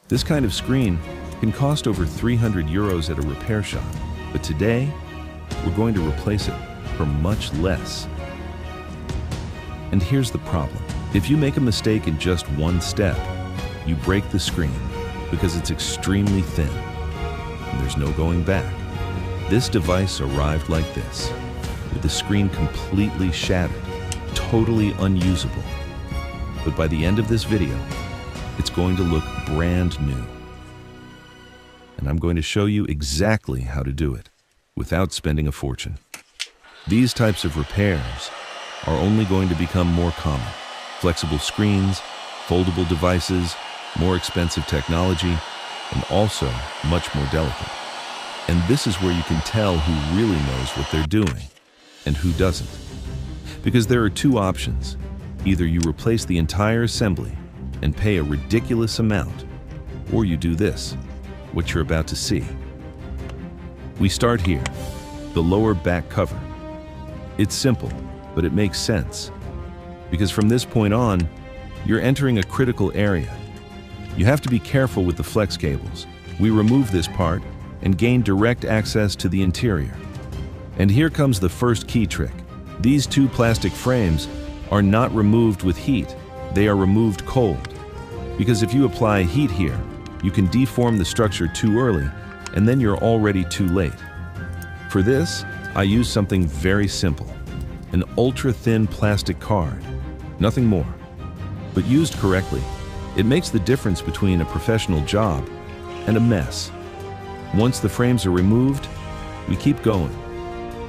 This kind of screen can cost over 300 euros at a repair shop, but today, we're going to replace it for much less. And here's the problem. If you make a mistake in just one step, you break the screen because it's extremely thin, and there's no going back. This device arrived like this, with the screen completely shattered, totally unusable. But by the end of this video, it's going to look brand new. And I'm going to show you exactly how to do it without spending a fortune. These types of repairs are only going to become more common. Flexible screens, foldable devices, more expensive technology, and also much more delicate. And this is where you can tell who really knows what they're doing and who doesn't. Because there are two options. Either you replace the entire assembly and pay a ridiculous amount, or you do this, what you're about to see. We start here, the lower back cover. It's simple, but it makes sense. Because from this point on, you're entering a critical area. You have to be careful with the flex cables. We remove this part and gain direct access to the interior. And here comes the first key trick. These two plastic frames are not removed with heat, they are removed cold. Because if you apply heat here, you can deform the structure too early, and then you're already too late. For this, I use something very simple, an ultra-thin plastic card, nothing more. But used correctly, it makes the difference between a professional job and a mess. Once the frames are removed, we keep going.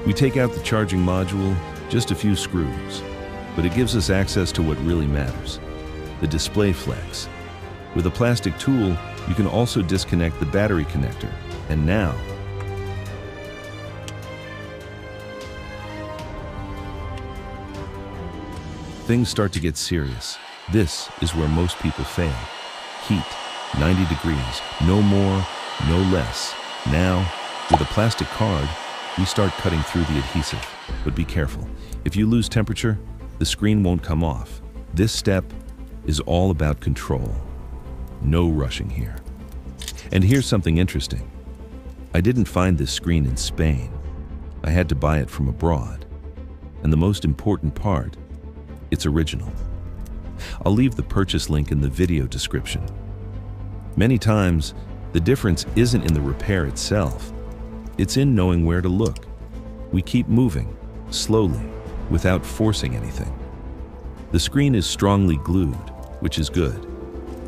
We take out the charging module, just a few screws, but it gives us access to what really matters, the display flex. With a plastic tool, you can also disconnect the battery connector, and now, things start to get serious. This is where most people fail. Heat, 90 degrees, no more, no less. Now, with a plastic card, we start cutting through the adhesive. But be careful. If you lose temperature, the screen won't come off. This step is all about control. No rushing here. And here's something interesting. I didn't find this screen in Spain. I had to buy it from abroad. And the most important part, it's original. I'll leave the purchase link in the video description. Many times, the difference isn't in the repair itself. It's in knowing where to look. We keep moving, slowly, without forcing anything. The screen is strongly glued, which is good,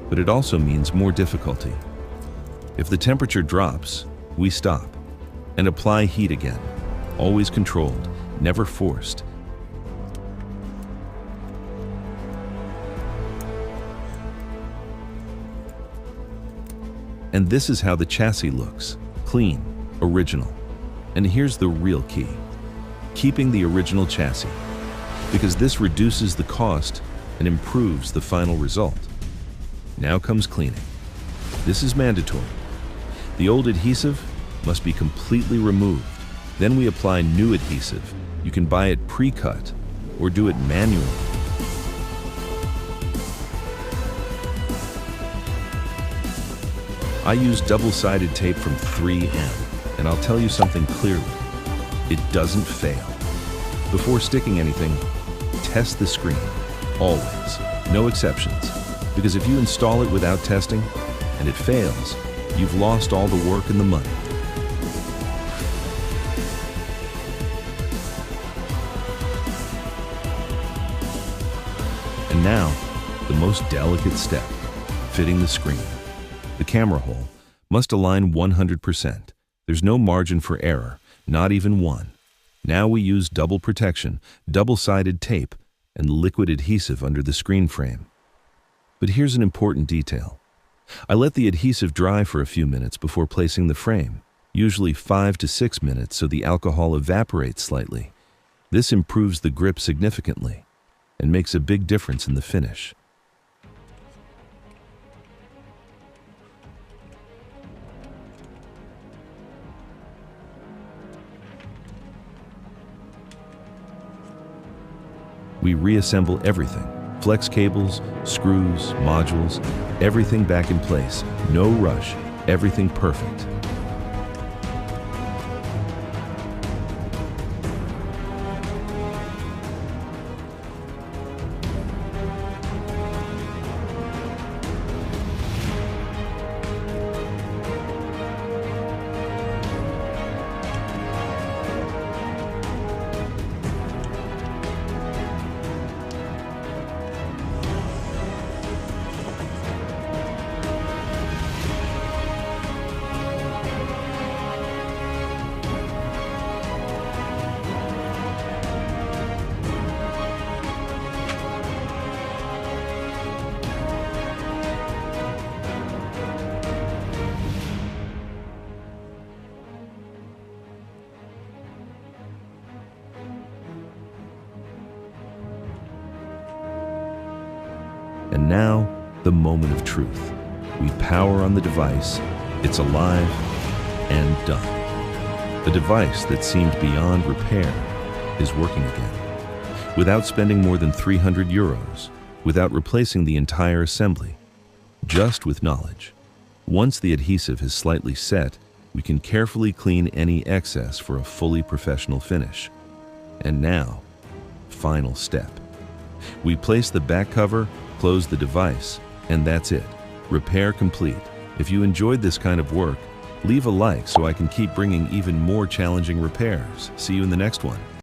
but it also means more difficulty. If the temperature drops, we stop and apply heat again, always controlled, never forced. And this is how the chassis looks, clean, original. And here's the real key, keeping the original chassis, because this reduces the cost and improves the final result. Now comes cleaning. This is mandatory. The old adhesive must be completely removed. Then we apply new adhesive. You can buy it pre-cut or do it manually. I use double-sided tape from 3M, and I'll tell you something clearly. It doesn't fail. Before sticking anything, test the screen, always, no exceptions. Because if you install it without testing, and it fails, you've lost all the work and the money. And now, the most delicate step, fitting the screen. The camera hole must align 100%. There's no margin for error, not even one. Now we use double protection, double-sided tape, and liquid adhesive under the screen frame. But here's an important detail. I let the adhesive dry for a few minutes before placing the frame, usually 5 to 6 minutes so the alcohol evaporates slightly. This improves the grip significantly and makes a big difference in the finish. We reassemble everything, Flex cables, screws, modules, everything back in place. No rush, everything perfect. And now, the moment of truth. We power on the device, it's alive and done. The device that seemed beyond repair is working again. Without spending more than 300 euros, without replacing the entire assembly, just with knowledge. Once the adhesive is slightly set, we can carefully clean any excess for a fully professional finish. And now, final step. We place the back cover, close the device, and that's it. Repair complete. If you enjoyed this kind of work, leave a like so I can keep bringing even more challenging repairs. See you in the next one.